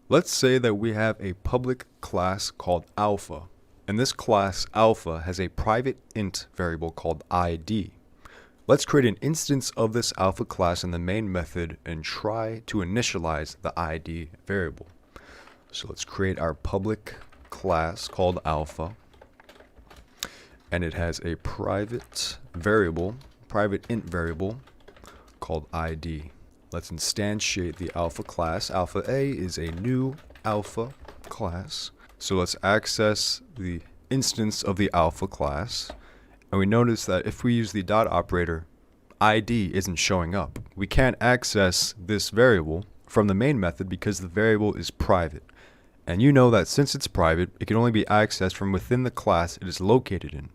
Let's say that we have a public class called alpha, and this class alpha has a private int variable called ID. Let's create an instance of this alpha class in the main method and try to initialize the ID variable. So let's create our public class called alpha, and it has a private int variable called ID. Let's instantiate the alpha class. Alpha A is a new alpha class. So let's access the instance of the alpha class. And we notice that if we use the dot operator, ID isn't showing up. We can't access this variable from the main method because the variable is private. And you know that since it's private, it can only be accessed from within the class it is located in.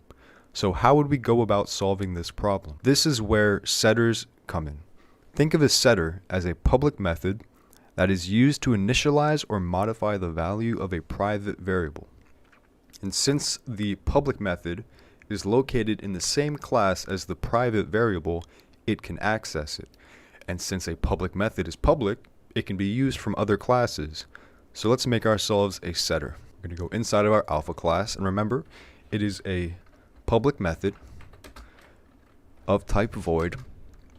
So how would we go about solving this problem? This is where setters come in. Think of a setter as a public method that is used to initialize or modify the value of a private variable. And since the public method is located in the same class as the private variable, it can access it. And since a public method is public, it can be used from other classes. So let's make ourselves a setter. We're going to go inside of our alpha class, and remember, it is a public method of type void.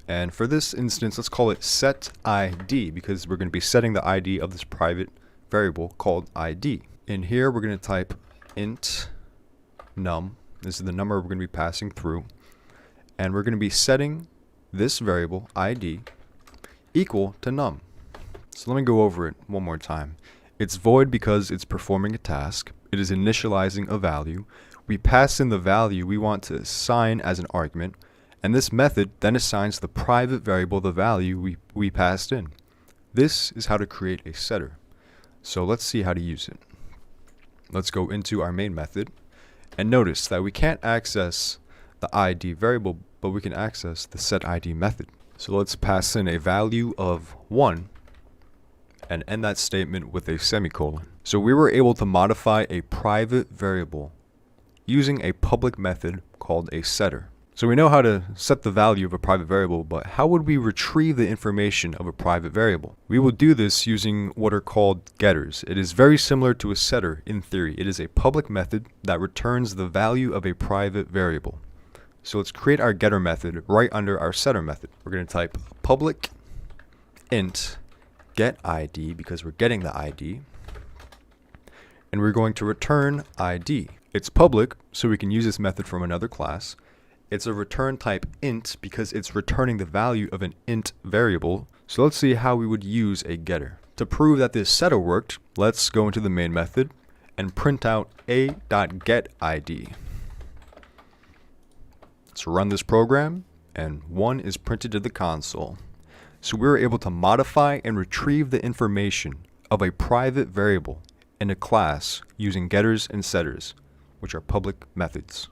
And for this instance, let's call it setID because we're going to be setting the ID of this private variable called ID. In here, we're going to type int num. This is the number we're going to be passing through. And we're going to be setting this variable ID equal to num. So let me go over it one more time. It's void because it's performing a task. It is initializing a value. We pass in the value we want to assign as an argument. And this method then assigns the private variable the value we passed in. This is how to create a setter. So let's see how to use it. Let's go into our main method and notice that we can't access the ID variable, but we can access the setID method. So let's pass in a value of 1 and end that statement with a semicolon. So we were able to modify a private variable using a public method called a setter. So we know how to set the value of a private variable, but how would we retrieve the information of a private variable? We will do this using what are called getters. It is very similar to a setter in theory. It is a public method that returns the value of a private variable. So let's create our getter method right under our setter method. We're going to type public int get ID because we're getting the ID. And we're going to return ID. It's public, so we can use this method from another class. It's a return type int because it's returning the value of an int variable. So let's see how we would use a getter. To prove that this setter worked, let's go into the main method and print out a.getID. Let's run this program, and 1 is printed to the console. So we were able to modify and retrieve the information of a private variable in a class using getters and setters, which are public methods.